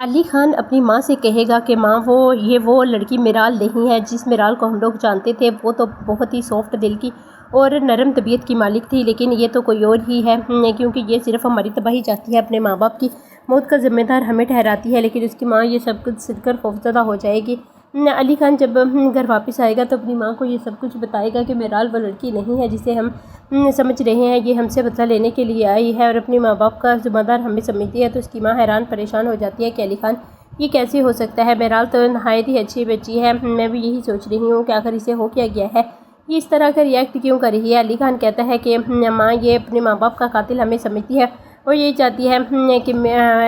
علی خان اپنی ماں سے کہے گا کہ ماں وہ لڑکی میرال نہیں ہے جس میرال کو ہم لوگ جانتے تھے. وہ تو بہت ہی سافٹ دل کی اور نرم طبیعت کی مالک تھی، لیکن یہ تو کوئی اور ہی ہے، کیونکہ یہ صرف ہماری تباہی چاہتی ہے، اپنے ماں باپ کی موت کا ذمہ دار ہمیں ٹھہراتی ہے. لیکن اس کی ماں یہ سب کچھ سن کر خوفزدہ ہو جائے گی. علی خان جب گھر واپس آئے گا تو اپنی ماں کو یہ سب کچھ بتائے گا کہ میرال وہ لڑکی نہیں ہے جسے ہم سمجھ رہے ہیں، یہ ہم سے بدلہ لینے کے لیے آئی ہے اور اپنے ماں باپ کا ذمہ دار ہمیں سمجھتی ہے. تو اس کی ماں حیران پریشان ہو جاتی ہے کہ علی خان یہ کیسے ہو سکتا ہے، میرال تو نہایت ہی اچھی بچی ہے، میں بھی یہی سوچ رہی ہوں کہ آخر اسے ہو کیا گیا ہے، یہ اس طرح کا ریئیکٹ کیوں کر رہی ہے. علی خان کہتا ہے کہ ماں یہ اپنے ماں باپ کا قاتل ہمیں سمجھتی ہے اور یہی چاہتی ہے کہ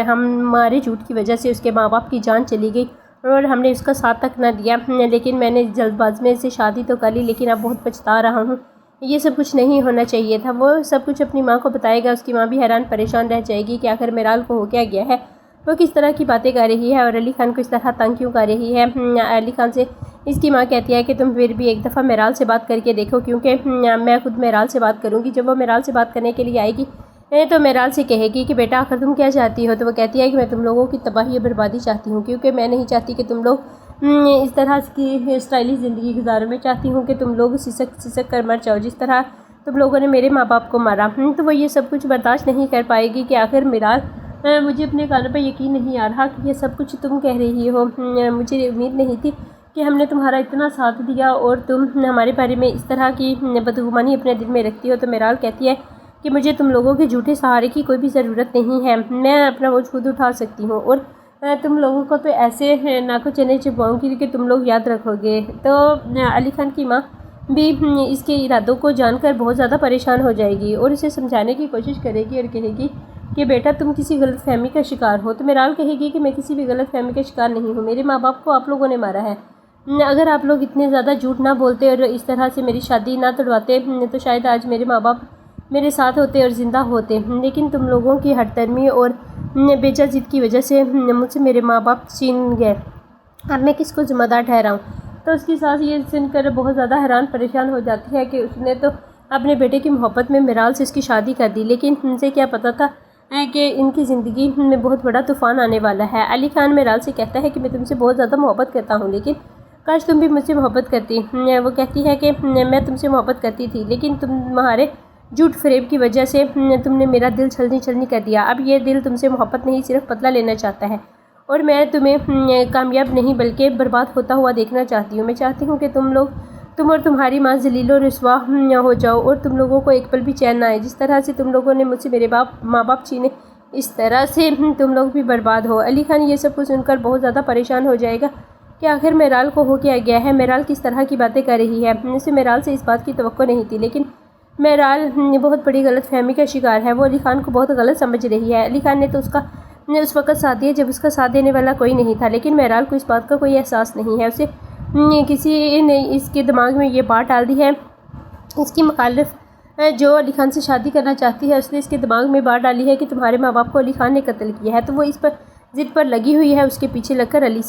ہمارے جھوٹ کی وجہ سے اس کے ماں باپ کی جان چلی گئی اور ہم نے اس کا ساتھ تک نہ دیا. لیکن میں نے جلد باز میں سے شادی تو کر لی، لیکن اب بہت پچھتا رہا ہوں، یہ سب کچھ نہیں ہونا چاہیے تھا. وہ سب کچھ اپنی ماں کو بتائے گا. اس کی ماں بھی حیران پریشان رہ جائے گی کہ آخر میرال کو ہو کیا گیا ہے، وہ کس طرح کی باتیں کر رہی ہے اور علی خان کو اس طرح تنگ کیوں کر رہی ہے. علی خان سے اس کی ماں کہتی ہے کہ تم پھر بھی ایک دفعہ میرال سے بات کر کے دیکھو، کیونکہ میں خود میرال سے بات کروں گی. جب وہ میرال سے بات کرنے کے لیے آئے گی تو میرال سے کہے گی کہ بیٹا آخر تم کیا چاہتی ہو. تو وہ کہتی ہے کہ میں تم لوگوں کی تباہی اور بربادی چاہتی ہوں، کیونکہ میں نہیں چاہتی کہ تم لوگ اس طرح کی اسٹائلش زندگی گزارو. میں چاہتی ہوں کہ تم لوگ سسک کر مر جاؤ جس طرح تم لوگوں نے میرے ماں باپ کو مارا. تو وہ یہ سب کچھ برداشت نہیں کر پائے گی کہ آخر میرال مجھے اپنے کانوں پہ یقین نہیں آ رہا کہ یہ سب کچھ تم کہہ رہی ہو. مجھے امید نہیں تھی کہ ہم نے تمہارا اتنا ساتھ دیا اور تم ہمارے بارے میں اس طرح کی بدگمانی اپنے دل میں رکھتی ہو. تو میرال کہتی ہے کہ مجھے تم لوگوں کے جھوٹے سہارے کی کوئی بھی ضرورت نہیں ہے، میں اپنا بوجھ خود اٹھا سکتی ہوں اور تم لوگوں کو تو ایسے ناکو چنے چباؤں گی کہ تم لوگ یاد رکھو گے. تو علی خان کی ماں بھی اس کے ارادوں کو جان کر بہت زیادہ پریشان ہو جائے گی اور اسے سمجھانے کی کوشش کرے گی اور کہے گی کہ بیٹا تم کسی غلط فہمی کا شکار ہو. تو میرال کہے گی کہ میں کسی بھی غلط فہمی کا شکار نہیں ہوں، میرے ماں باپ کو آپ لوگوں نے مارا ہے. اگر آپ لوگ اتنے زیادہ جھوٹ نہ بولتے اور اس طرح سے میری شادی نہ توڑواتے تو شاید آج میرے ماں باپ میرے ساتھ ہوتے اور زندہ ہوتے. لیکن تم لوگوں کی ہٹ درمی اور بیجا ضد کی وجہ سے مجھ سے میرے ماں باپ چھین گئے، اب میں کس کو ذمہ دار ٹھہراؤں. تو اس کی ساس یہ سن کر بہت زیادہ حیران پریشان ہو جاتی ہے کہ اس نے تو اپنے بیٹے کی محبت میں میرال سے اس کی شادی کر دی، لیکن ان سے کیا پتہ تھا کہ ان کی زندگی میں بہت بڑا طوفان آنے والا ہے. علی خان میرال سے کہتا ہے کہ میں تم سے بہت زیادہ محبت کرتا ہوں، لیکن کاش تم بھی مجھ سے محبت کرتی. وہ کہتی ہے کہ میں تم سے محبت کرتی تھی، لیکن تمہارے جھوٹ فریب کی وجہ سے تم نے میرا دل چھلنی کر دیا. اب یہ دل تم سے محبت نہیں صرف بدلہ لینا چاہتا ہے اور میں تمہیں کامیاب نہیں بلکہ برباد ہوتا ہوا دیکھنا چاہتی ہوں. میں چاہتی ہوں کہ تم اور تمہاری ماں ذلیل و رسوا ہو جاؤ اور تم لوگوں کو ایک پل بھی چین نہ آئے. جس طرح سے تم لوگوں نے مجھ سے میرے ماں باپ چھینے، اس طرح سے تم لوگ بھی برباد ہو. علی خان یہ سب کچھ سن کر بہت زیادہ پریشان ہو جائے گا کہ آخر میرال کو ہو کیا گیا ہے، میرال کس طرح کی باتیں کر رہی ہے. اسے میرال سے اس بات کی توقع نہیں تھی، لیکن میرال بہت بڑی غلط فہمی کا شکار ہے. وہ علی خان کو بہت غلط سمجھ رہی ہے. علی خان نے تو اس وقت ساتھ دیا جب اس کا ساتھ دینے والا کوئی نہیں تھا، لیکن میرال کو اس بات کا کوئی احساس نہیں ہے. اسے کسی نے اس کے دماغ میں یہ بات ڈال دی ہے، اس کی مخالف جو علی خان سے شادی کرنا چاہتی ہے اس نے اس کے دماغ میں بات ڈالی ہے کہ تمہارے ماں باپ کو علی خان نے قتل کیا ہے. تو وہ اس پر ضد پر لگی ہوئی ہے، اس کے پیچھے لگ کر علی سے